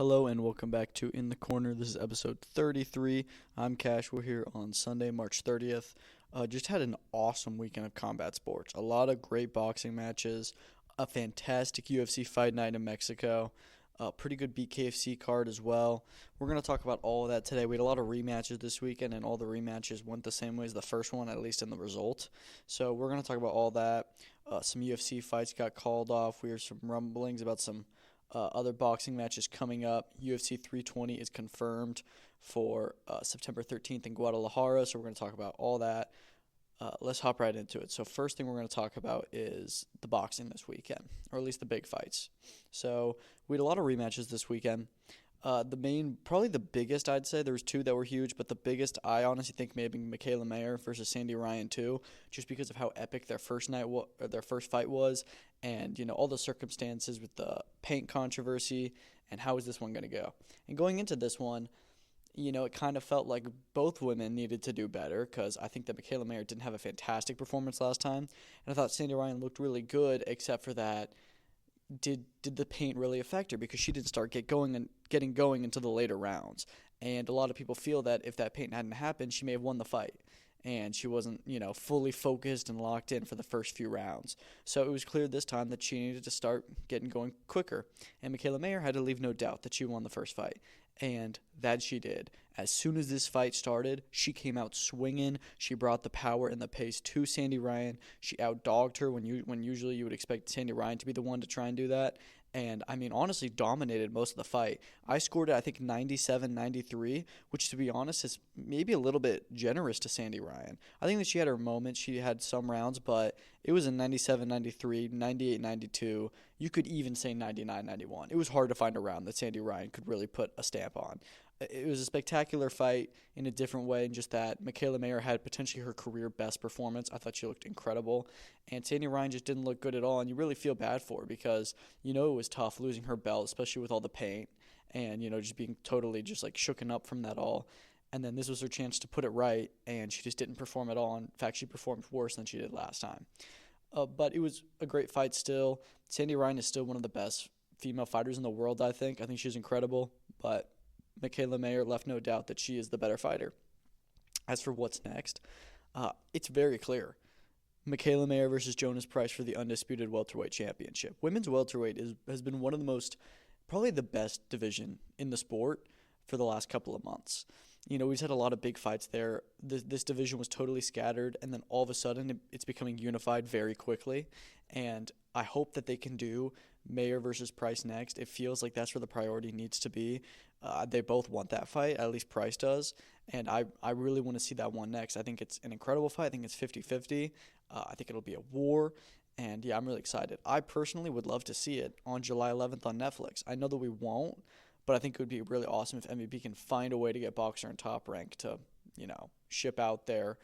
Hello and welcome back to In the Corner. This is episode 33. I'm Cash. We're here on Sunday, March 30th. Just had an awesome weekend of combat sports. A lot of great boxing matches, a fantastic UFC fight night in Mexico, a pretty good BKFC card as well. We're going to talk about all of that today. We had a lot of rematches this weekend, and all the rematches went the same way as the first one, at least in the result. So we're going to talk about all that. Some UFC fights got called off. We heard some rumblings about some other boxing matches coming up. UFC 320 is confirmed for September 13th in Guadalajara, so we're going to talk about all that. Let's hop right into it. So first thing we're going to talk about is the boxing this weekend, or at least the big fights. So we had a lot of rematches this weekend. Probably the biggest, I'd say, there was two that were huge, but the biggest I honestly think may have been Mikaela Mayer versus Sandy Ryan too, just because of how epic their first fight was, and all the circumstances with the paint controversy, and how is this one going to go? And going into this one, it kind of felt like both women needed to do better, because I think that Mikaela Mayer didn't have a fantastic performance last time, and I thought Sandy Ryan looked really good, except for that. Did the paint really affect her, because she didn't start getting going into the later rounds, and a lot of people feel that if that paint hadn't happened, she may have won the fight, and she wasn't fully focused and locked in for the first few rounds. So it was clear this time that she needed to start getting going quicker, and Mikaela Mayer had to leave no doubt that she won the first fight, and that she did. As soon as this fight started, she came out swinging. She brought the power and the pace to Sandy Ryan. She outdogged her when usually you would expect Sandy Ryan to be the one to try and do that. And, honestly dominated most of the fight. I scored it, I think, 97-93, which, to be honest, is maybe a little bit generous to Sandy Ryan. I think that she had her moments. She had some rounds, but it was a 97-93, 98-92. You could even say 99-91. It was hard to find a round that Sandy Ryan could really put a stamp on. It was a spectacular fight in a different way, in just that Mikaela Mayer had potentially her career best performance. I thought she looked incredible, and Sandy Ryan just didn't look good at all, and you really feel bad for her, because it was tough losing her belt, especially with all the paint, and just being totally just like shooken up from that all. And then this was her chance to put it right, and she just didn't perform at all. In fact, she performed worse than she did last time. But it was a great fight still. Sandy Ryan is still one of the best female fighters in the world, I think. I think she's incredible, but Mikaela Mayer left no doubt that she is the better fighter. As for what's next, it's very clear. Mikaela Mayer versus Jonas Price for the undisputed welterweight championship. Women's welterweight has been one of the most, probably the best division in the sport for the last couple of months. We've had a lot of big fights there. This division was totally scattered, and then all of a sudden it's becoming unified very quickly. And I hope that they can do Mayer versus Price next. It feels like that's where the priority needs to be. They both want that fight, at least Price does, and I really want to see that one next. I think it's an incredible fight. I think it's 50-50. I think it'll be a war, and yeah, I'm really excited. I personally would love to see it on July 11th on Netflix. I know that we won't, but I think it would be really awesome if MVP can find a way to get Boxer in Top Rank to, ship out their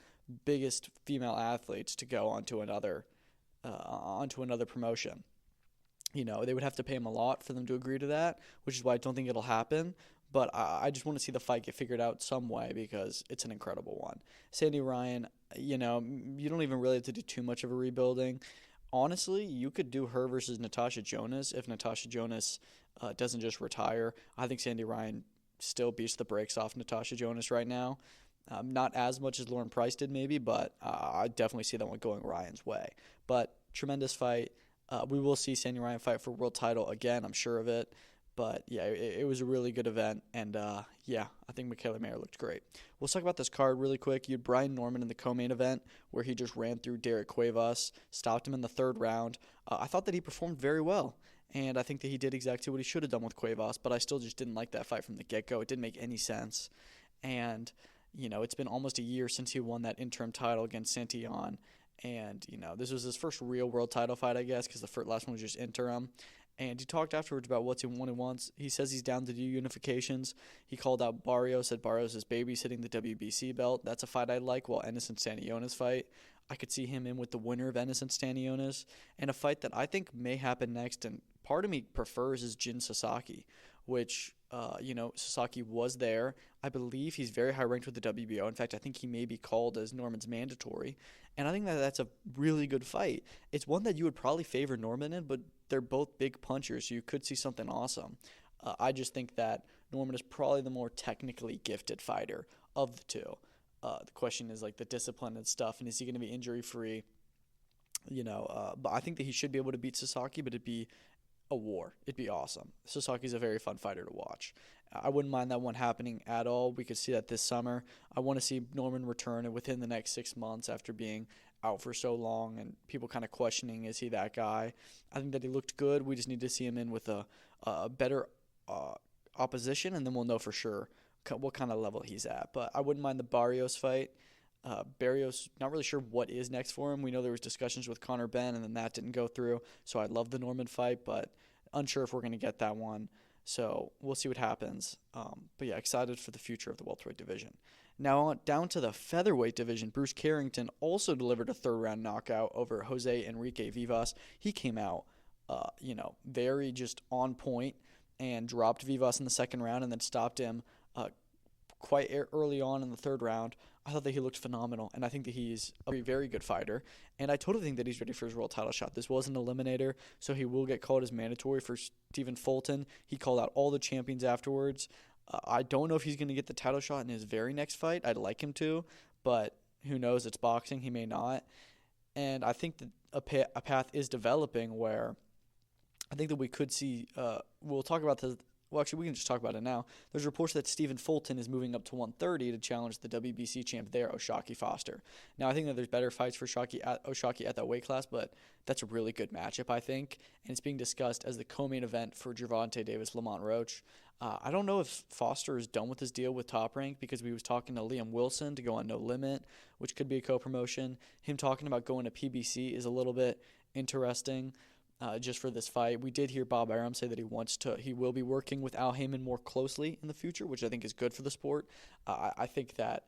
biggest female athletes to go onto another promotion. They would have to pay him a lot for them to agree to that, which is why I don't think it'll happen. But I just want to see the fight get figured out some way, because it's an incredible one. Sandy Ryan, you don't even really have to do too much of a rebuilding. Honestly, you could do her versus Natasha Jonas if Natasha Jonas doesn't just retire. I think Sandy Ryan still beats the brakes off Natasha Jonas right now. Not as much as Lauren Price did maybe, but I definitely see that one going Ryan's way. But tremendous fight. We will see Sandy Ryan fight for world title again, I'm sure of it. But, yeah, it was a really good event. And, I think Mikaela Mayer looked great. Let's talk about this card really quick. You had Brian Norman in the co-main event, where he just ran through Derek Cuevas, stopped him in the third round. I thought that he performed very well, and I think that he did exactly what he should have done with Cuevas, but I still just didn't like that fight from the get-go. It didn't make any sense. And, it's been almost a year since he won that interim title against Santillan. And, this was his first real world title fight, I guess, because the last one was just interim. And he talked afterwards about what he wants. He says he's down to do unifications. He called out Barrios, said Barrios is babysitting the WBC belt. That's a fight I'd like. While Ennis and Stanionis fight, I could see him in with the winner of Ennis and Stanionis. And a fight that I think may happen next, and part of me prefers, is Jin Sasaki, which, Sasaki was there. I believe he's very high ranked with the WBO. In fact, I think he may be called as Norman's mandatory. And I think that that's a really good fight. It's one that you would probably favor Norman in, but they're both big punchers, so you could see something awesome. I just think that Norman is probably the more technically gifted fighter of the two. The question is like the discipline and stuff, and is he going to be injury free? But I think that he should be able to beat Sasaki, but it'd be a war. It'd be awesome. Sasaki's a very fun fighter to watch. I wouldn't mind that one happening at all. We could see that this summer. I want to see Norman return within the next 6 months after being out for so long and people kind of questioning, is he that guy? I think that he looked good. We just need to see him in with a better opposition, and then we'll know for sure what kind of level he's at. But I wouldn't mind the Barrios fight. Barrios, not really sure what is next for him. We know there was discussions with Conor Benn, and then that didn't go through. So I love the Norman fight, but unsure if we're going to get that one. So we'll see what happens. But yeah, excited for the future of the welterweight division. Now down to the featherweight division, Bruce Carrington also delivered a third-round knockout over Jose Enrique Vivas. He came out, very just on point and dropped Vivas in the second round and then stopped him quite early on in the third round. I thought that he looked phenomenal, and I think that he's a very, very good fighter. And I totally think that he's ready for his world title shot. This was an eliminator, so he will get called as mandatory for Stephen Fulton. He called out all the champions afterwards. I don't know if he's going to get the title shot in his very next fight. I'd like him to, but who knows? It's boxing. He may not. And I think that a path is developing where I think that we could see we'll talk about this. Well, actually, we can just talk about it now. There's reports that Stephen Fulton is moving up to 130 to challenge the WBC champ there, O'Shaquie Foster. Now, I think that there's better fights for O'Shaquie at that weight class, but that's a really good matchup, I think. And it's being discussed as the co-main event for Gervonta Davis, Lamont Roach. I don't know if Foster is done with his deal with Top Rank because we was talking to Liam Wilson to go on No Limit, which could be a co-promotion. Him talking about going to PBC is a little bit interesting. Just for this fight, we did hear Bob Arum say that he will be working with Al Haymon more closely in the future, which I think is good for the sport. I think that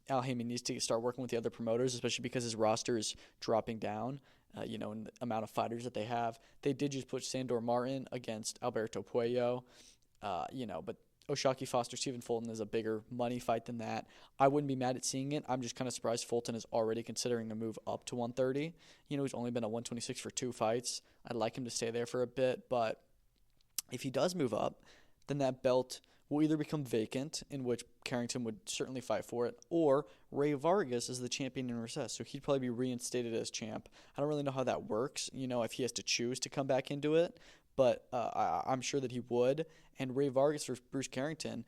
Al Haymon needs to start working with the other promoters, especially because his roster is dropping down, in the amount of fighters that they have. They did just put Sandor Martin against Alberto Puello, but O'Shaquie Foster, Stephen Fulton is a bigger money fight than that. I wouldn't be mad at seeing it. I'm just kind of surprised Fulton is already considering a move up to 130. He's only been at 126 for 2 fights. I'd like him to stay there for a bit, but if he does move up, then that belt will either become vacant, in which Carrington would certainly fight for it, or Ray Vargas is the champion in recess, so he'd probably be reinstated as champ. I don't really know how that works, if he has to choose to come back into it, but I'm sure that he would. And Ray Vargas versus Bruce Carrington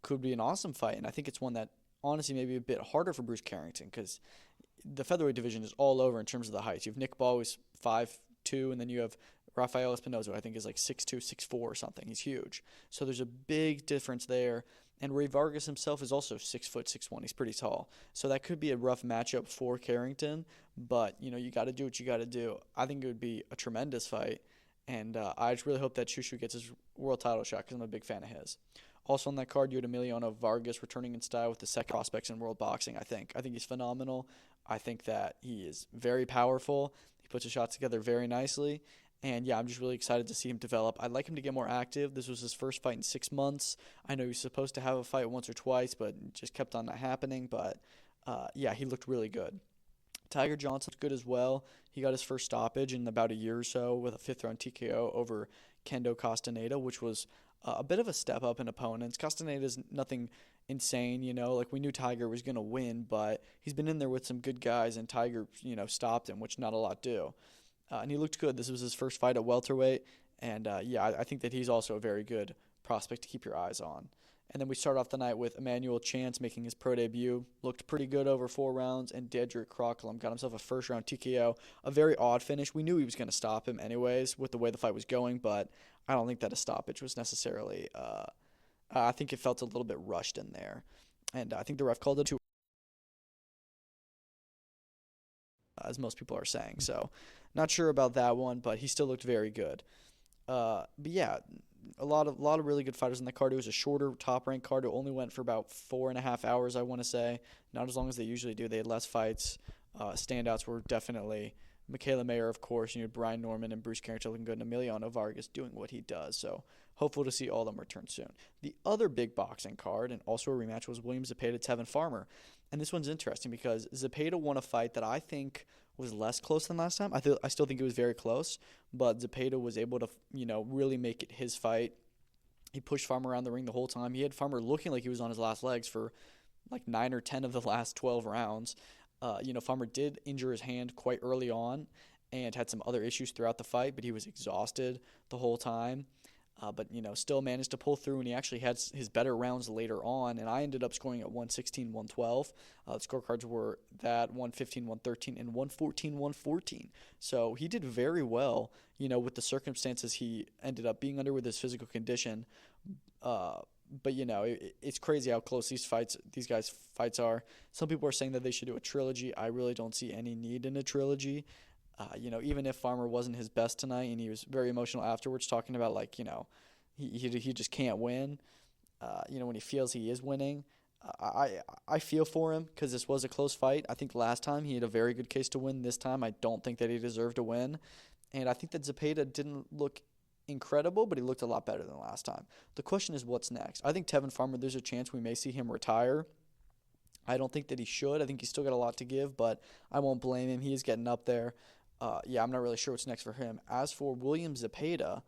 could be an awesome fight, and I think it's one that honestly may be a bit harder for Bruce Carrington because the featherweight division is all over in terms of the heights. You have Nick Ball, who's 5'2", and then you have Rafael Espinoza, who I think is like 6'2", 6'4", or something. He's huge. So there's a big difference there. And Ray Vargas himself is also 6', 6'1". He's pretty tall. So that could be a rough matchup for Carrington, but you got to do what you got to do. I think it would be a tremendous fight. And I just really hope that Chushu gets his world title shot because I'm a big fan of his. Also on that card, you had Emiliano Vargas returning in style with the second prospects in world boxing, I think. I think he's phenomenal. I think that he is very powerful. He puts his shots together very nicely. And, yeah, I'm just really excited to see him develop. I'd like him to get more active. This was his first fight in 6 months. I know he was supposed to have a fight once or twice, but it just kept on not happening. But, he looked really good. Tiger Johnson looked good as well. He got his first stoppage in about a year or so with a 5th-round TKO over Kendo Castaneda, which was a bit of a step up in opponents. Castaneda's nothing insane, we knew Tiger was going to win, but he's been in there with some good guys, and Tiger, stopped him, which not a lot do. And he looked good. This was his first fight at welterweight, and I think that he's also a very good prospect to keep your eyes on. And then we start off the night with Emmanuel Chance making his pro debut. Looked pretty good over 4 rounds, and Dedrick Crocklum got himself a first-round TKO. A very odd finish. We knew he was going to stop him anyways with the way the fight was going, but I don't think that a stoppage was necessarily I think it felt a little bit rushed in there. And I think the ref called it too, as most people are saying. So not sure about that one, but he still looked very good. But yeah, a lot of really good fighters in the card. It was a shorter top-ranked card. It only went for about 4.5 hours, I want to say. Not as long as they usually do. They had less fights. Standouts were definitely Mikaela Mayer, of course. Brian Norman and Bruce Carrington looking good, and Emiliano Vargas doing what he does. So hopeful to see all of them return soon. The other big boxing card, and also a rematch, was William Zepeda Tevin Farmer. And this one's interesting because Zepeda won a fight that I think was less close than last time. I still think it was very close, but Zepeda was able to, really make it his fight. He pushed Farmer around the ring the whole time. He had Farmer looking like he was on his last legs for like 9 or 10 of the last 12 rounds. Farmer did injure his hand quite early on and had some other issues throughout the fight, but he was exhausted the whole time. Still managed to pull through, and he actually had his better rounds later on, and I ended up scoring at 116, 112. The scorecards were that 115, 113, and 114, 114. So he did very well, with the circumstances he ended up being under with his physical condition. It's crazy how close these guys' fights are. Some people are saying that they should do a trilogy. I really don't see any need in a trilogy. Even if Farmer wasn't his best tonight and he was very emotional afterwards, talking about he just can't win. When he feels he is winning, I feel for him because this was a close fight. I think last time he had a very good case to win. This time I don't think that he deserved to win, and I think that Zepeda didn't look incredible, but he looked a lot better than last time. The question is what's next. I think Tevin Farmer, there's a chance we may see him retire. I don't think that he should. I think he's still got a lot to give, but I won't blame him. He is getting up there. I'm not really sure what's next for him. As for William Zepeda,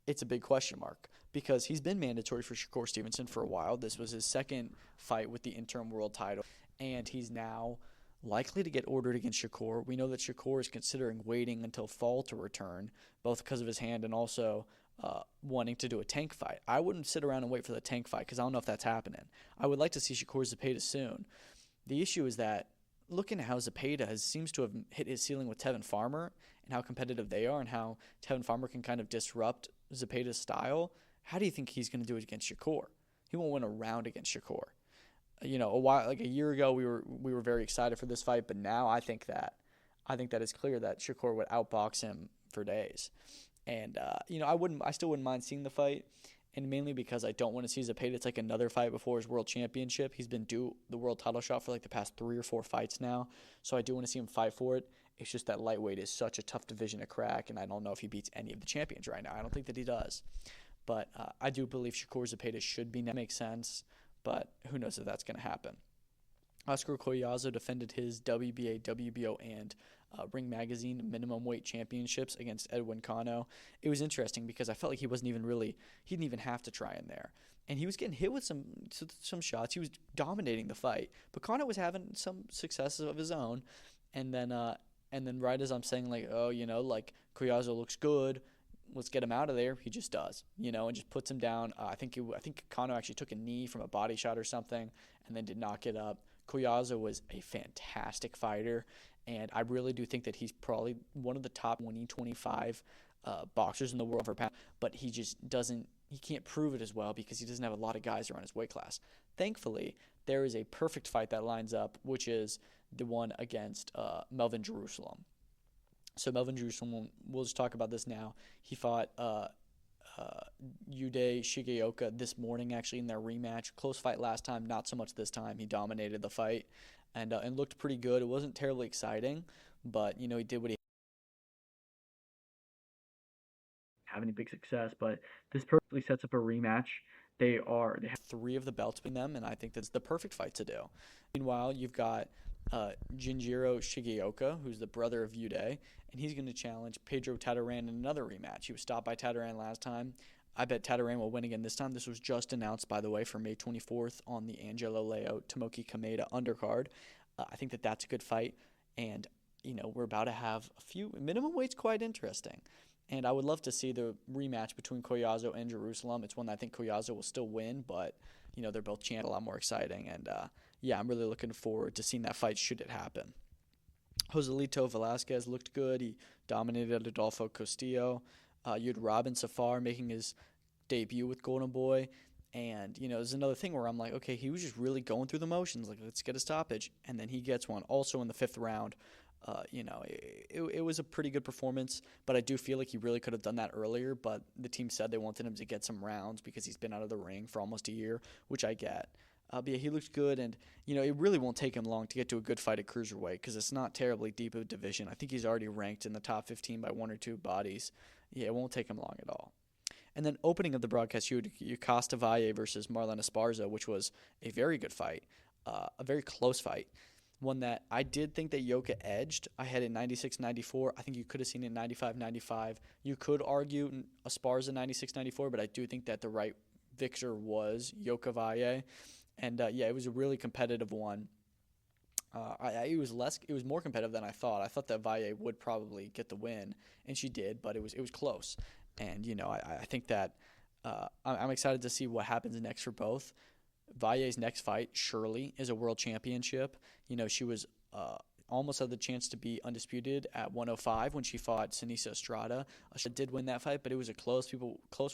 it's a big question mark because he's been mandatory for Shakur Stevenson for a while. This was his second fight with the interim world title, and he's now likely to get ordered against Shakur. We know that Shakur is considering waiting until fall to return, both because of his hand and also wanting to do a tank fight. I wouldn't sit around and wait for the tank fight because I don't know if that's happening. I would like to see Shakur Zepeda soon. The issue is that looking at how Zepeda seems to have hit his ceiling with Tevin Farmer and how competitive they are and how Tevin Farmer can kind of disrupt Zepeda's style, how do you think he's going to do it against Shakur? He won't win a round against Shakur. A year ago we were very excited for this fight, but now I think that it's clear that Shakur would outbox him for days. And I still wouldn't mind seeing the fight. And mainly because I don't want to see Zepeda take another fight before his world championship. He's been due the world title shot for the past 3 or 4 fights now. So I do want to see him fight for it. It's just that lightweight is such a tough division to crack, and I don't know if he beats any of the champions right now. I don't think that he does. But I do believe Shakur Zepeda should be. That makes sense, but who knows if that's going to happen. Oscar Collazo defended his WBA, WBO, and Ring Magazine minimum weight championships against Edwin Cano. It was interesting because I felt like he didn't even have to try in there. And he was getting hit with some shots. He was dominating the fight. But Cano was having some successes of his own. And then right as I'm saying, Collazo looks good, let's get him out of there, he just does, and just puts him down. I think Cano actually took a knee from a body shot or something and then did not get up. Collazo was a fantastic fighter, and I really do think that he's probably one of the top 20-25 boxers in the world for pound, but he can't prove it as well because he doesn't have a lot of guys around his weight class. Thankfully, there is a perfect fight that lines up, which is the one against Melvin Jerusalem. So Melvin Jerusalem, we'll just talk about this now. He fought Yude Shigeoka this morning, actually, in their rematch. Close fight last time, not so much this time. He dominated the fight and looked pretty good. It wasn't terribly exciting, but he did what he have any big success. But this perfectly sets up a rematch. They have 3 of the belts between them, and I think that's the perfect fight to do. Meanwhile, you've got Jinjiro Shigeoka, who's the brother of Yude, and he's going to challenge Pedro Tataran in another rematch. He was stopped by Tataran last time. I bet Tataran will win again this time. This was just announced, by the way, for May 24th on the Angelo Leo Tomoki Kameda undercard. I think that that's a good fight, and we're about to have a few minimum weights quite interesting. And I would love to see the rematch between Collazo and Jerusalem. It's one that I think Collazo will still win, but they're both a lot more exciting. And I'm really looking forward to seeing that fight should it happen. Joselito Velasquez looked good. He dominated Adolfo Castillo. You had Robin Safar making his debut with Golden Boy. And, there's another thing where I'm like, okay, he was just really going through the motions. Like, let's get a stoppage. And then he gets one also in the 5th round. It was a pretty good performance, but I do feel like he really could have done that earlier. But the team said they wanted him to get some rounds because he's been out of the ring for almost a year, which I get. But he looks good, and it really won't take him long to get to a good fight at cruiserweight because it's not terribly deep of a division. I think he's already ranked in the top 15 by 1 or 2 bodies. Yeah, it won't take him long at all. And then opening of the broadcast, you had Costa Valle versus Marlon Esparza, which was a very good fight, a very close fight. one that I did think that Yoka edged. I had it 96-94. I think you could have seen it 95-95. You could argue Esparza 96-94, but I do think that the right victor was Yoka Valle. And, it was a really competitive one. It was more competitive than I thought. I thought that Valle would probably get the win, and she did, but it was close. And, I think that I'm excited to see what happens next for both. Valle's next fight, surely, is a world championship. She was almost had the chance to be undisputed at 105 when she fought Sinisa Estrada. She did win that fight, but it was a close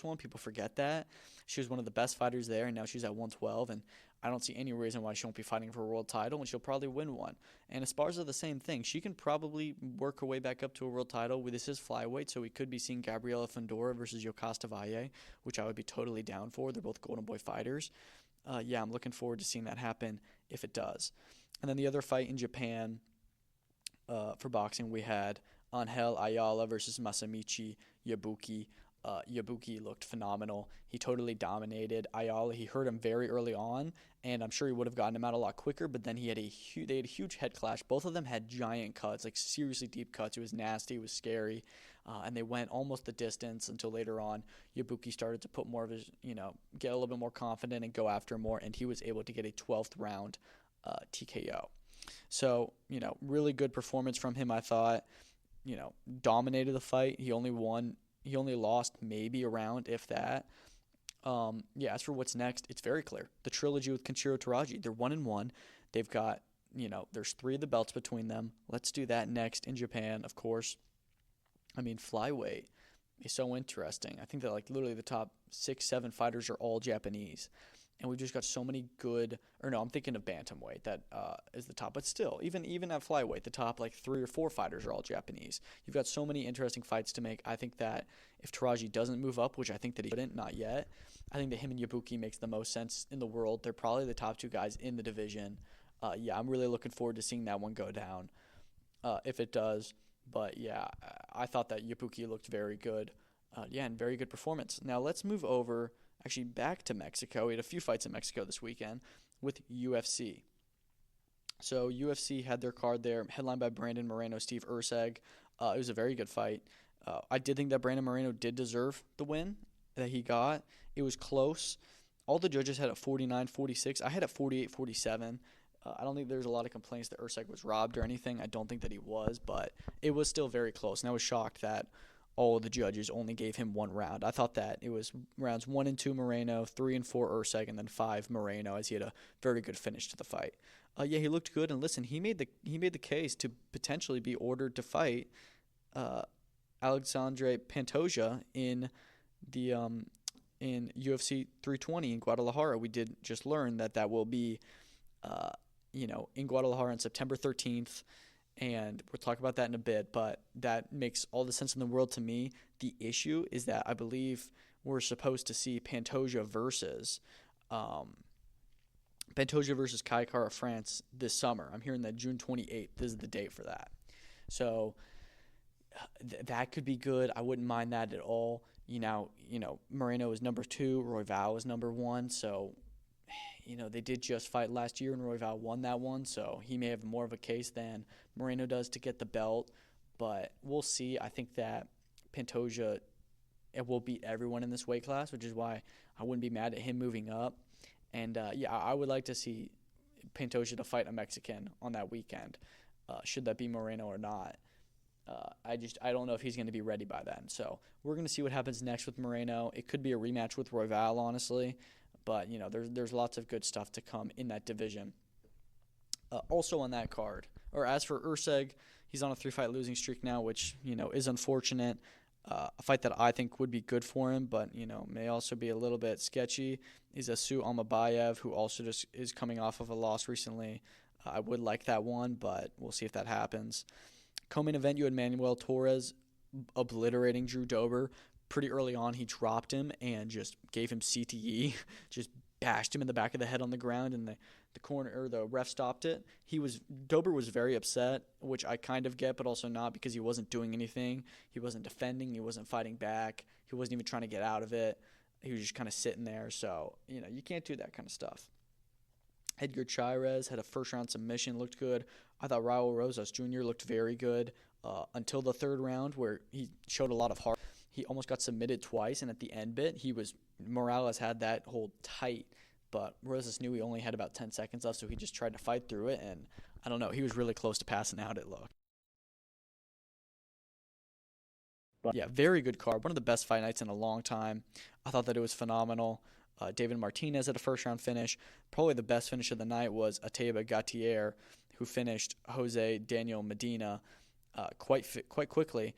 one. People forget that. She was one of the best fighters there, and now she's at 112, and I don't see any reason why she won't be fighting for a world title, and she'll probably win one. And Esparza, the same thing. She can probably work her way back up to a world title. This is flyweight, so we could be seeing Gabriela Fundora versus Yokasta Valle, which I would be totally down for. They're both Golden Boy fighters. I'm looking forward to seeing that happen if it does. And then the other fight in Japan for boxing, we had Angel Ayala versus Masamichi Yabuki. Yabuki looked phenomenal. He totally dominated Ayala. He hurt him very early on, and I'm sure he would have gotten him out a lot quicker, but then they had a huge head clash. Both of them had giant cuts, like seriously deep cuts. It was nasty. It was scary. And they went almost the distance until later on Yabuki started to put more of his, get a little bit more confident and go after more, and he was able to get a 12th round TKO. So, really good performance from him, I thought. Dominated the fight. He only lost maybe a round, if that. As for what's next, it's very clear. The trilogy with Kenshiro Taraji, they're 1-1. They've got, there's 3 of the belts between them. Let's do that next in Japan, of course. Flyweight is so interesting. I think that literally the top 6-7 fighters are all Japanese. And we've just got so many good, I'm thinking of bantamweight that is the top. But still, even at flyweight, the top 3 or 4 fighters are all Japanese. You've got so many interesting fights to make. I think that if Taraji doesn't move up, which I think that he shouldn't, not yet, I think that him and Yabuki makes the most sense in the world. They're probably the top 2 guys in the division. I'm really looking forward to seeing that one go down if it does. But, I thought that Yabuki looked very good. And very good performance. Now, let's move over back to Mexico. We had a few fights in Mexico this weekend with UFC. So UFC had their card there, headlined by Brandon Moreno, Steve Erceg. It was a very good fight. I did think that Brandon Moreno did deserve the win that he got. It was close. All the judges had it 49-46. I had it 48-47. I don't think there's a lot of complaints that Erceg was robbed or anything. I don't think that he was, but it was still very close. And I was shocked that all of the judges only gave him one round. I thought that it was rounds 1 and 2 Moreno, 3 and 4 Erceg, and then 5 Moreno, as he had a very good finish to the fight. He looked good, and listen, he made the case to potentially be ordered to fight Alexandre Pantoja in the in UFC 320 in Guadalajara. We did just learn that will be in Guadalajara on September 13th. And we'll talk about that in a bit, but that makes all the sense in the world to me. The issue is that I believe we're supposed to see Pantoja versus Kai Kara France this summer. I'm hearing that June 28th is the date for that. So that could be good. I wouldn't mind that at all. Moreno is number 2, Royval is number 1, so they did just fight last year and Royval won that one, so he may have more of a case than Moreno does to get the belt, but we'll see. I think that Pantoja will beat everyone in this weight class, which is why I wouldn't be mad at him moving up. And, I would like to see Pantoja to fight a Mexican on that weekend, should that be Moreno or not. I don't know if he's going to be ready by then. So we're going to see what happens next with Moreno. It could be a rematch with Royval, honestly. But, there's lots of good stuff to come in that division. Also on that card, or as for Erceg, he's on a 3-fight losing streak now, which, is unfortunate. A fight that I think would be good for him, but, may also be a little bit sketchy, is Asu Almabayev, who also just is coming off of a loss recently. I would like that one, but we'll see if that happens. Co-main event, you had Manuel Torres obliterating Drew Dober. Pretty early on, he dropped him and just gave him CTE, just bashed him in the back of the head on the ground, and the corner or the ref stopped it. Dober was very upset, which I kind of get, but also not, because he wasn't doing anything. He wasn't defending. He wasn't fighting back. He wasn't even trying to get out of it. He was just kind of sitting there. So, you can't do that kind of stuff. Edgar Chairez had a first-round submission, looked good. I thought Raul Rosas Jr. looked very good until the third round where he showed a lot of heart. He almost got submitted twice, and at the end bit, Morales had that hold tight, but Rosas knew he only had about 10 seconds left, so he just tried to fight through it, and I don't know, he was really close to passing out, it looked. But yeah, very good card. One of the best fight nights in a long time. I thought that it was phenomenal. David Martinez had a first round finish. Probably the best finish of the night was Ateba Gatier, who finished Jose Daniel Medina quite quickly.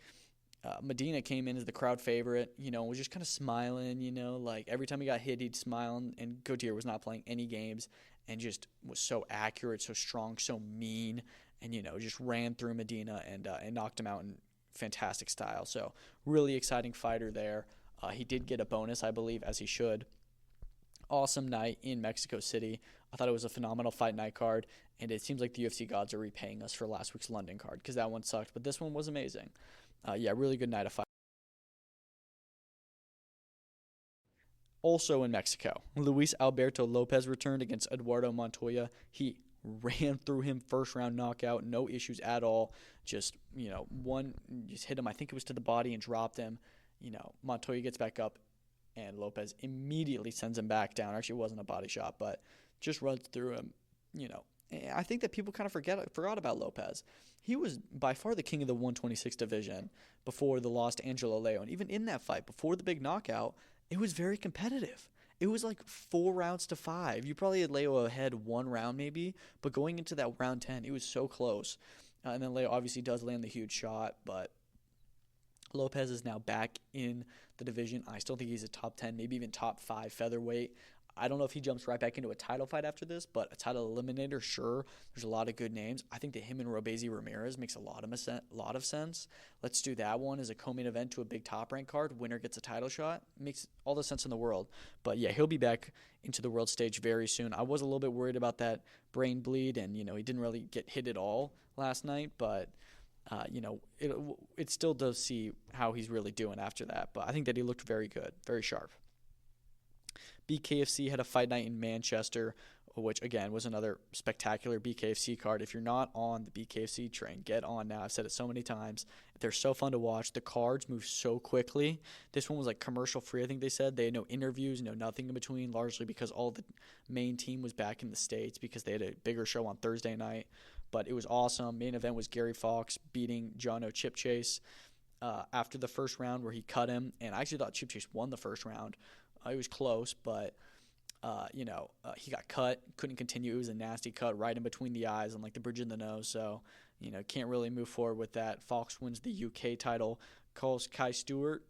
Medina came in as the crowd favorite, was just kind of smiling, like every time he got hit, he'd smile, and Gautier was not playing any games and just was so accurate, so strong, so mean, and, just ran through Medina and knocked him out in fantastic style. So really exciting fighter there. He did get a bonus, I believe, as he should. Awesome night in Mexico City. I thought it was a phenomenal fight night card, and it seems like the UFC gods are repaying us for last week's London card because that one sucked, but this one was amazing. Yeah, really good night of fight. Also in Mexico, Luis Alberto Lopez returned against Eduardo Montoya. He ran through him, first round knockout, no issues at all. Just just hit him. I think it was to the body and dropped him. Montoya gets back up, and Lopez immediately sends him back down. Actually, it wasn't a body shot, but just runs through him. I think that people kind of forgot about Lopez. He was by far the king of the 126 division before the loss to Angelo Leo. And even in that fight, before the big knockout, it was very competitive. It was like 4-5. You probably had Leo ahead one round maybe, but going into that round 10, it was so close. And then Leo obviously does land the huge shot, but Lopez is now back in the division. I still think he's a top 10, maybe even top 5 featherweight. I don't know if he jumps right back into a title fight after this, but a title eliminator, sure. There's a lot of good names. I think that him and Robesi Ramirez makes a lot of sense. Let's do that one as a co-main event to a big top-rank card. Winner gets a title shot. Makes all the sense in the world. But yeah, he'll be back into the world stage very soon. I was a little bit worried about that brain bleed, and he didn't really get hit at all last night, but it still does see how he's really doing after that. But I think that he looked very good, very sharp. BKFC had a fight night in Manchester, which, again, was another spectacular BKFC card. If you're not on the BKFC train, get on now. I've said it so many times. They're so fun to watch. The cards move so quickly. This one was like commercial-free, I think they said. They had no interviews, nothing in between, largely because all the main team was back in the States because they had a bigger show on Thursday night. But it was awesome. Main event was Gary Fox beating Jono Chip Chase after the first round where he cut him. And I actually thought Chip Chase won the first round. It was close, but, he got cut, couldn't continue. It was a nasty cut right in between the eyes and, like, the bridge of the nose. So, can't really move forward with that. Fox wins the UK title, calls Kai Stewart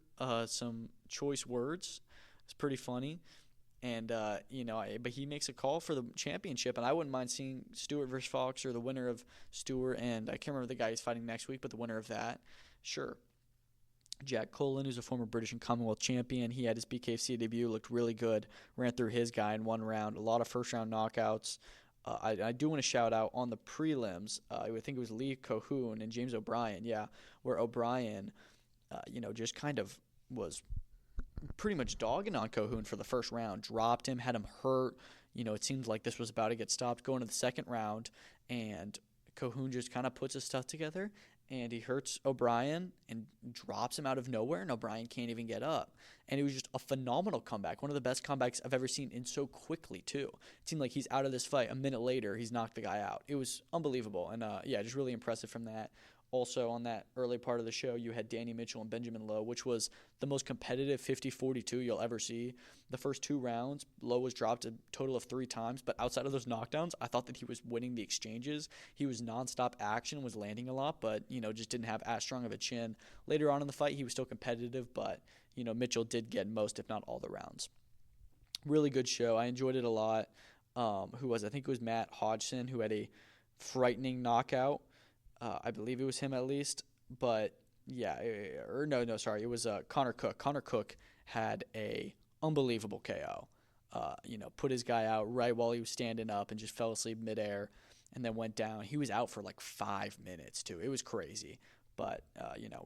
some choice words. It's pretty funny. And, but he makes a call for the championship, and I wouldn't mind seeing Stewart versus Fox or the winner of Stewart and I can't remember the guy he's fighting next week, but the winner of that. Sure. Jack Colin, who's a former British and Commonwealth champion, he had his BKFC debut, looked really good, ran through his guy in one round, a lot of first-round knockouts. I do want to shout out on the prelims, I think it was Lee Cohoon and James O'Brien, where O'Brien, just kind of was pretty much dogging on Cohoon for the first round, dropped him, had him hurt. It seemed like this was about to get stopped going to the second round, and Cohoon just kind of puts his stuff together, and he hurts O'Brien and drops him out of nowhere, and O'Brien can't even get up. And it was just a phenomenal comeback, one of the best comebacks I've ever seen, and so quickly, too. It seemed like he's out of this fight. A minute later, he's knocked the guy out. It was unbelievable, and just really impressive from that. Also, on that early part of the show, you had Danny Mitchell and Benjamin Lowe, which was the most competitive 50-42 you'll ever see. The first 2 rounds, Lowe was dropped a total of 3 times, but outside of those knockdowns, I thought that he was winning the exchanges. He was nonstop action, was landing a lot, but, just didn't have as strong of a chin. Later on in the fight, he was still competitive, but, Mitchell did get most, if not all, the rounds. Really good show. I enjoyed it a lot. I think it was Matt Hodgson, who had a frightening knockout. I believe it was him at least, but it was Connor Cook. Connor Cook had a unbelievable KO. Put his guy out right while he was standing up and just fell asleep midair and then went down. He was out for like 5 minutes too. It was crazy, But,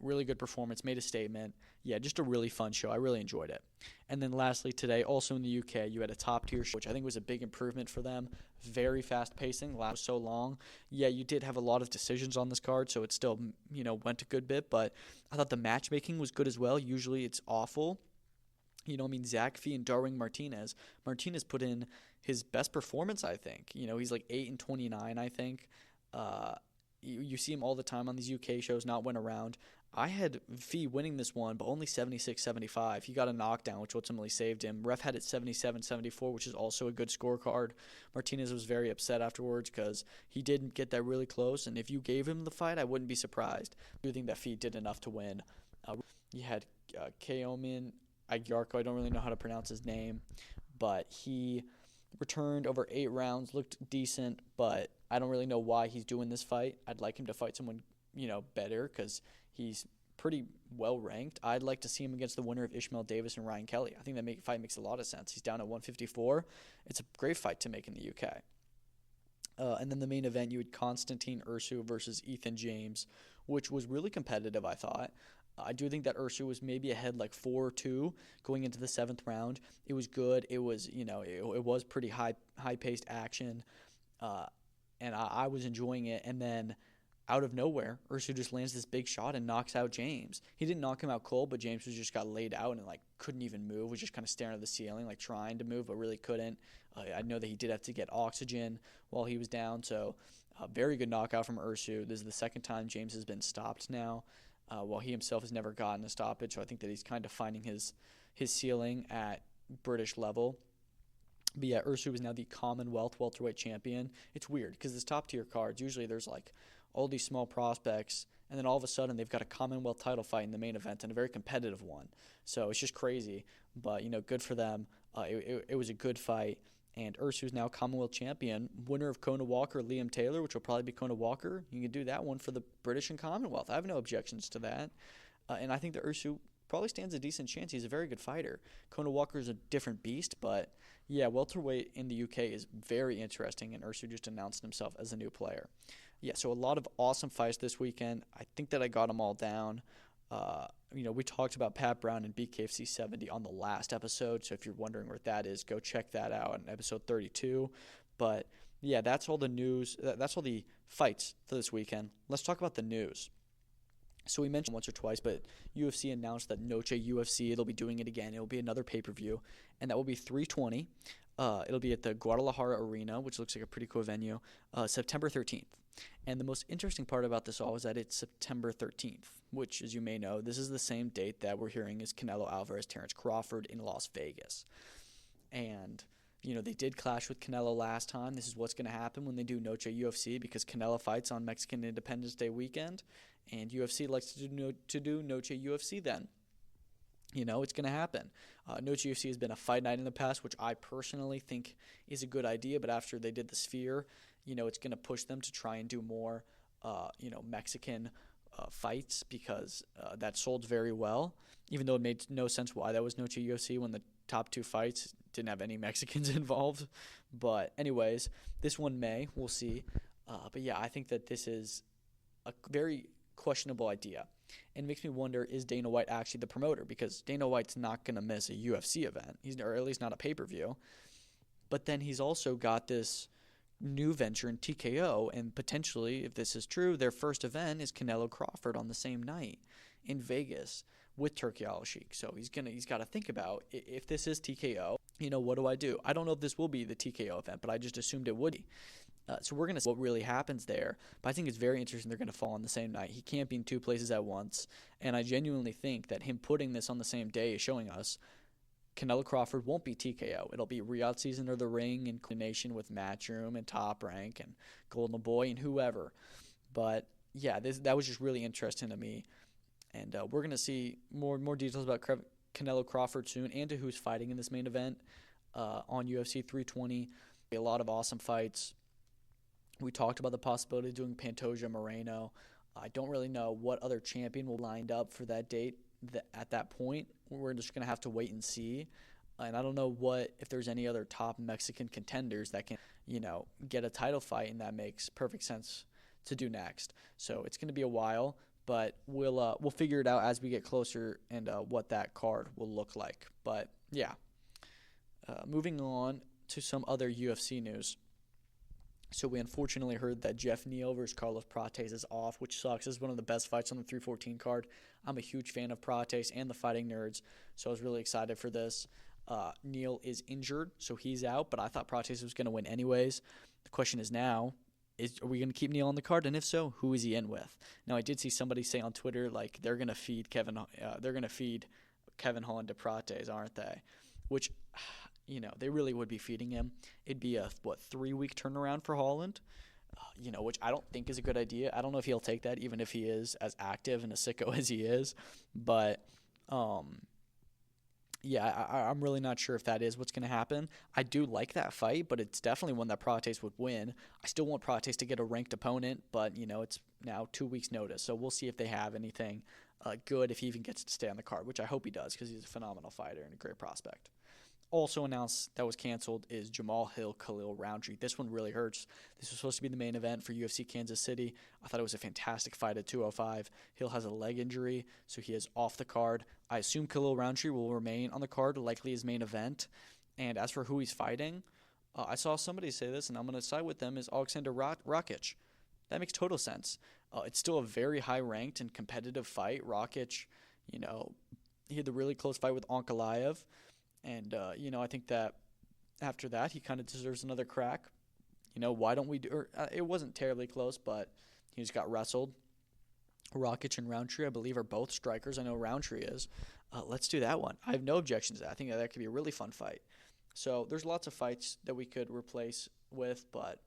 really good performance, made a statement. Yeah, just a really fun show. I really enjoyed it. And then lastly today, also in the UK, you had a top-tier show, which I think was a big improvement for them. Very fast pacing, last so long. Yeah, you did have a lot of decisions on this card, so it still, went a good bit. But I thought the matchmaking was good as well. Usually it's awful. Zach Fee and Darwin Martinez. Martinez put in his best performance, I think. He's like 8-29, I think. You see him all the time on these UK shows, not win around. I had Fee winning this one, but only 76-75. He got a knockdown, which ultimately saved him. Ref had it 77-74, which is also a good scorecard. Martinez was very upset afterwards because he didn't get that really close, and if you gave him the fight, I wouldn't be surprised. I do think that Fee did enough to win. You had Keomin Agyarko, I don't really know how to pronounce his name, but he returned over 8 rounds, looked decent, but I don't really know why he's doing this fight. I'd like him to fight someone, better because he's pretty well ranked. I'd like to see him against the winner of Ishmael Davis and Ryan Kelly. I think that fight makes a lot of sense. He's down at 154. It's a great fight to make in the UK. And then the main event, you had Konstantin Ursu versus Ethan James, which was really competitive, I thought. I do think that Ursu was maybe ahead like 4-2 going into the 7th round. It was good. It was, it was pretty high-paced action, and I was enjoying it. And then out of nowhere, Ursu just lands this big shot and knocks out James. He didn't knock him out cold, but James just got laid out and couldn't even move, was just kind of staring at the ceiling, trying to move, but really couldn't. I know that he did have to get oxygen while he was down, so a very good knockout from Ursu. This is the second time James has been stopped now. While he himself has never gotten a stoppage, so I think that he's kind of finding his ceiling at British level. But yeah, Ursu is now the Commonwealth welterweight champion. It's weird because this top-tier cards, usually there's all these small prospects, and then all of a sudden they've got a Commonwealth title fight in the main event and a very competitive one. So it's just crazy, but good for them. It was a good fight. And Ursu is now Commonwealth champion, winner of Conor Walker, Liam Taylor, which will probably be Conor Walker. You can do that one for the British and Commonwealth. I have no objections to that. And I think that Ursu probably stands a decent chance. He's a very good fighter. Conor Walker is a different beast, but yeah, welterweight in the UK is very interesting, and Ursu just announced himself as a new player. Yeah, so a lot of awesome fights this weekend. I think that I got them all down. We talked about Pat Brown and BKFC 70 on the last episode, so if you're wondering where that is, go check that out in episode 32. But yeah, that's all the news. That's all the fights for this weekend. Let's talk about the news. So we mentioned once or twice, but UFC announced that Noche UFC, they'll be doing it again. It'll be another pay-per-view, and that will be 320. It'll be at the Guadalajara Arena, which looks like a pretty cool venue, September 13th. And the most interesting part about this all is that it's September 13th, which, as you may know, this is the same date that we're hearing is Canelo Alvarez, Terrence Crawford in Las Vegas. And, they did clash with Canelo last time. This is what's going to happen when they do Noche UFC because Canelo fights on Mexican Independence Day weekend, and UFC likes to do Noche UFC then. It's going to happen. Noche UFC has been a fight night in the past, which I personally think is a good idea, but after they did the Sphere, it's going to push them to try and do more, Mexican fights because that sold very well, even though it made no sense why that was Noche UFC when the top 2 fights didn't have any Mexicans involved. But anyways, this one we'll see. But yeah, I think that this is a very questionable idea. And it makes me wonder, is Dana White actually the promoter? Because Dana White's not going to miss a UFC event, or at least not a pay-per-view. But then he's also got this new venture in TKO, and potentially, if this is true, their first event is Canelo Crawford on the same night in Vegas with Turki Al-Sheikh. So he's got to think about, if this is TKO, what do? I don't know if this will be the TKO event, but I just assumed it would be. So we're going to see what really happens there. But I think it's very interesting they're going to fall on the same night. He can't be in 2 places at once. And I genuinely think that him putting this on the same day is showing us Canelo Crawford won't be TKO. It'll be Riyadh Season of the Ring in combination with Matchroom and Top Rank and Golden Boy and whoever. But yeah, that was just really interesting to me. And we're going to see more details about Canelo Crawford soon and to who's fighting in this main event on UFC 320. A lot of awesome fights. We talked about the possibility of doing Pantoja Moreno. I don't really know what other champion will lined up for that date at that point. We're just going to have to wait and see. And I don't know if there's any other top Mexican contenders that can, get a title fight, and that makes perfect sense to do next. So it's going to be a while, But we'll figure it out as we get closer and what that card will look like. But yeah, moving on to some other UFC news. So we unfortunately heard that Jeff Neal versus Carlos Prates is off, which sucks. This is one of the best fights on the 314 card. I'm a huge fan of Prates and the Fighting Nerds, so I was really excited for this. Neal is injured, so he's out, but I thought Prates was going to win anyways. The question is now, are we going to keep Neal on the card? And if so, who is he in with? Now, I did see somebody say on Twitter, like, they're going to feed Kevin Holland to Prates, aren't they? Which, they really would be feeding him. It'd be a 3-week turnaround for Holland, which I don't think is a good idea. I don't know if he'll take that, even if he is as active and a sicko as he is. But, I'm really not sure if that is what's going to happen. I do like that fight, but it's definitely one that Prates would win. I still want Prates to get a ranked opponent, but, it's now 2 weeks' notice. So we'll see if they have anything good, if he even gets to stay on the card, which I hope he does because he's a phenomenal fighter and a great prospect. Also announced that was canceled is Jamahal Hill, Khalil Rountree. This one really hurts. This was supposed to be the main event for UFC Kansas City. I thought it was a fantastic fight at 205. Hill has a leg injury, so he is off the card. I assume Khalil Rountree will remain on the card, likely his main event. And as for who he's fighting, I saw somebody say this, and I'm going to side with them, is Alexander Rakic. That makes total sense. It's still a very high-ranked and competitive fight. Rakic, he had the really close fight with Ankalaev. And, I think that after that, he kind of deserves another crack. Why don't we do – it wasn't terribly close, but he just got wrestled. Rakic and Rountree, I believe, are both strikers. I know Rountree is. Let's do that one. I have no objections to that. I think that could be a really fun fight. So there's lots of fights that we could replace with, but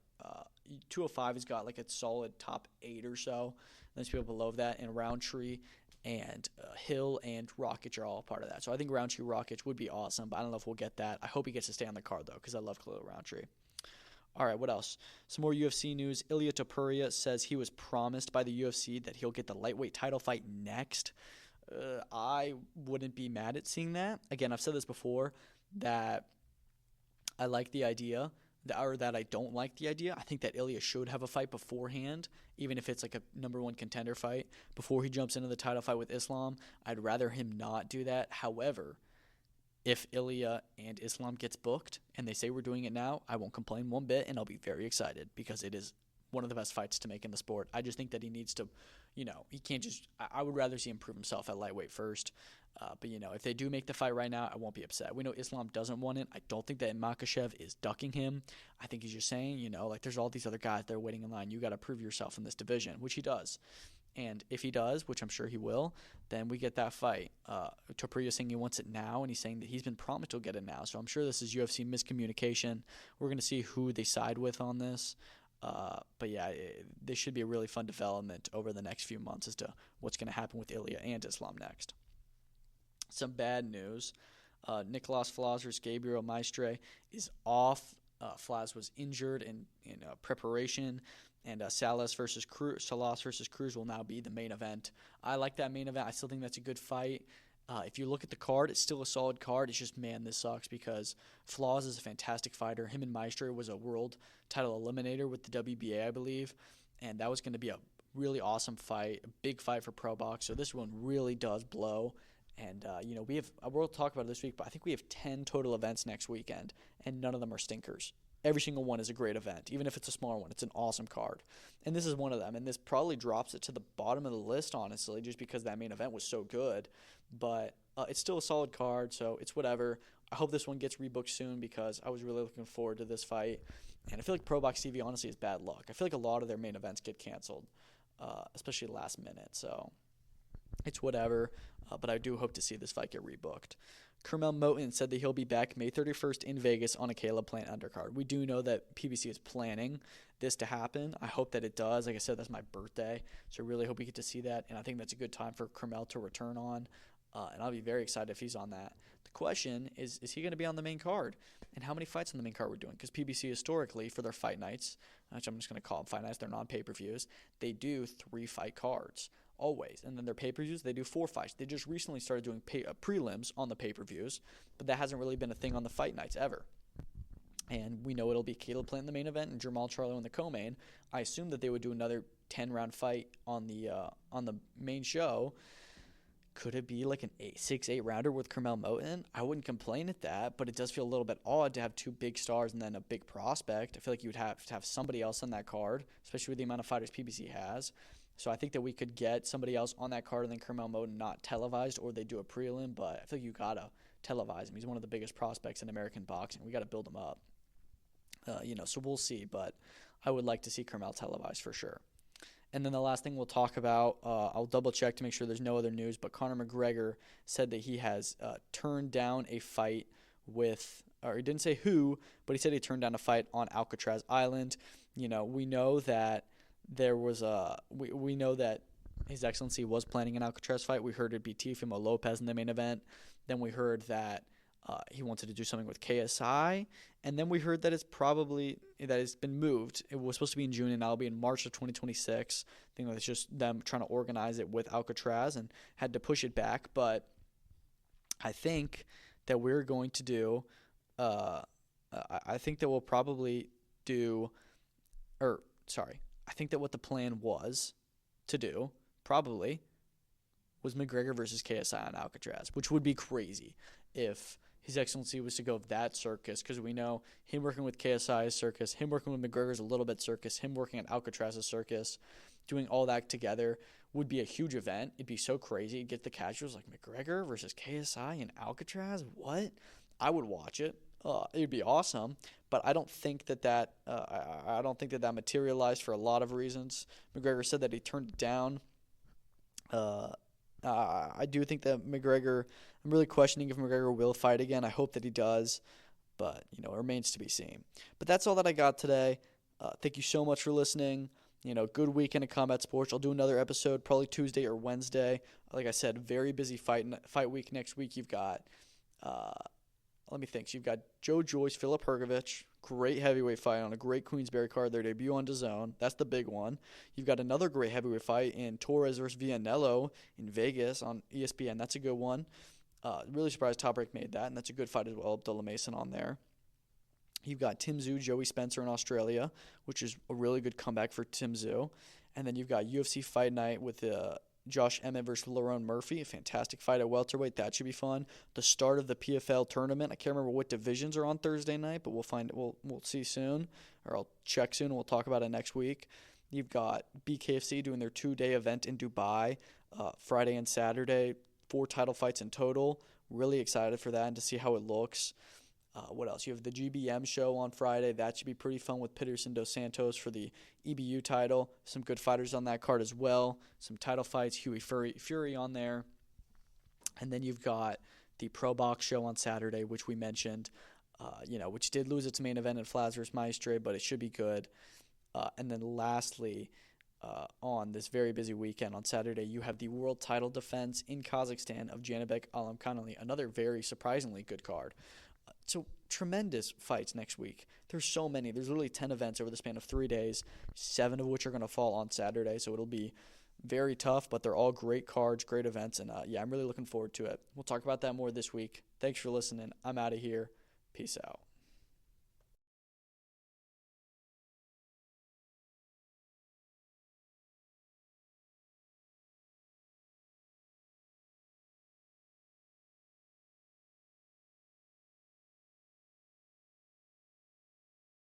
205 has got like a solid top 8 or so. There's people below that, and Rountree and Hill and Rakic are all a part of that. So I think Rountree Rakic would be awesome, but I don't know if we'll get that. I hope he gets to stay on the card, though, because I love Khalil Rountree. All right, what else? Some more UFC news. Ilia Topuria says he was promised by the UFC that he'll get the lightweight title fight next. I wouldn't be mad at seeing that. Again, I've said this before, that I like the idea, that I don't like the idea. I think that Ilia should have a fight beforehand, even if it's like a number 1 contender fight, before he jumps into the title fight with Islam. I'd rather him not do that. However, if Ilia and Islam gets booked and they say we're doing it now, I won't complain one bit, and I'll be very excited because it is one of the best fights to make in the sport. I just think that he needs to, he can't just – I would rather see him prove himself at lightweight first. But, if they do make the fight right now, I won't be upset. We know Islam doesn't want it. I don't think that Makhachev is ducking him. I think he's just saying, there's all these other guys that are waiting in line. You got to prove yourself in this division, which he does. And if he does, which I'm sure he will, then we get that fight. Topuria saying he wants it now, and he's saying that he's been promised he'll get it now. So I'm sure this is UFC miscommunication. We're going to see who they side with on this. But yeah, this should be a really fun development over the next few months as to what's going to happen with Ilia and Islam next. Some bad news. Nicolas Flaz versus Gabriel Maestre is off. Flaz was injured in preparation, and Salas versus Cruz will now be the main event. I like that main event. I still think that's a good fight. If you look at the card, it's still a solid card. It's just, man, this sucks because Flaz is a fantastic fighter. Him and Maestre was a world title eliminator with the WBA, I believe, and that was going to be a really awesome fight, a big fight for Pro Box. So this one really does blow. And, we'll talk about it this week, but I think we have 10 total events next weekend, and none of them are stinkers. Every single one is a great event. Even if it's a smaller one, it's an awesome card. And this is one of them, and this probably drops it to the bottom of the list, honestly, just because that main event was so good. But it's still a solid card, so it's whatever. I hope this one gets rebooked soon because I was really looking forward to this fight. And I feel like Pro Box TV, honestly, is bad luck. I feel like a lot of their main events get canceled, especially last minute, so it's whatever. But I do hope to see this fight get rebooked. Kermel Moten said that he'll be back May 31st in Vegas on a Caleb Plant undercard. We do know that PBC is planning this to happen. I hope that it does. Like I said, that's my birthday, so I really hope we get to see that, and I think that's a good time for Kermel to return on, and I'll be very excited if he's on that. The question is he going to be on the main card, and how many fights on the main card we're doing? Because PBC historically, for their fight nights, which I'm just going to call them fight nights, they're non-pay-per-views, they do 3-fight cards. Always. And then their pay-per-views, they do 4 fights. They just recently started doing prelims on the pay-per-views, but that hasn't really been a thing on the fight nights ever. And we know it'll be Caleb Plant in the main event and Jermall Charlo in the co-main. I assume that they would do another 10-round fight on the main show. Could it be like an 6-8 rounder with Carmel Moten? I wouldn't complain at that, but it does feel a little bit odd to have two big stars and then a big prospect. I feel like you would have to have somebody else on that card, especially with the amount of fighters PBC has. So I think that we could get somebody else on that card and then Carmel Moten not televised, or they do a prelim, but I feel like you got to televise him. He's one of the biggest prospects in American boxing. We got to build him up. So we'll see, but I would like to see Carmel televised for sure. And then the last thing we'll talk about, I'll double check to make sure there's no other news, but Conor McGregor said that he has turned down a fight or he didn't say who, but he said he turned down a fight on Alcatraz Island. We know that we know that His Excellency was planning an Alcatraz fight. We heard it'd be Teofimo Lopez in the main event. Then we heard that he wanted to do something with KSI, and then we heard that it's been moved. It was supposed to be in June, and now it'll be in March of 2026. I think it's just them trying to organize it with Alcatraz and had to push it back. But I think that we're going to do. I think that we'll probably do. I think that what the plan was to do probably was McGregor versus KSI on Alcatraz, which would be crazy if His Excellency was to go that circus, because we know him working with KSI is circus, him working with McGregor is a little bit circus, him working at Alcatraz is circus. Doing all that together would be a huge event. It'd be so crazy. Get the casuals like McGregor versus KSI and Alcatraz. What? I would watch it. It'd be awesome. But I don't think that I don't think that materialized for a lot of reasons. McGregor said that he turned it down. I do think that McGregor, I'm really questioning if McGregor will fight again. I hope that he does, but, it remains to be seen. But that's all that I got today. Thank you so much for listening. Good weekend of combat sports. I'll do another episode probably Tuesday or Wednesday. Like I said, very busy fight week next week. You've got, let me think. So you've got Joe Joyce, Filip Hrgović, great heavyweight fight on a great Queensberry card. Their debut on DAZN. That's the big one. You've got another great heavyweight fight in Torres versus Villanello in Vegas on ESPN. That's a good one. Really surprised Top Rank made that, and that's a good fight as well. Abdullah Mason on there. You've got Tim Tszyu, Joey Spencer in Australia, which is a really good comeback for Tim Tszyu. And then you've got UFC Fight Night with Josh Emmett versus Lerone Murphy, a fantastic fight at welterweight. That should be fun. The start of the PFL tournament. I can't remember what divisions are on Thursday night, but we'll see soon, or I'll check soon, and we'll talk about it next week. You've got BKFC doing their 2-day event in Dubai, Friday and Saturday, 4 title fights in total. Really excited for that and to see how it looks. What else? You have the GBM show on Friday. That should be pretty fun with Peterson Dos Santos for the EBU title. Some good fighters on that card as well. Some title fights, Huey Fury on there. And then you've got the Pro Box show on Saturday, which we mentioned, which did lose its main event in Flaz vs. Maestre, but it should be good. And then lastly, on this very busy weekend on Saturday, you have the world title defense in Kazakhstan of Janibek Alamkhanli, another very surprisingly good card. So tremendous fights next week. There's so many. There's literally 10 events over the span of 3 days, 7 of which are going to fall on Saturday. So it'll be very tough, but they're all great cards, great events. And I'm really looking forward to it. We'll talk about that more this week. Thanks for listening. I'm out of here. Peace out.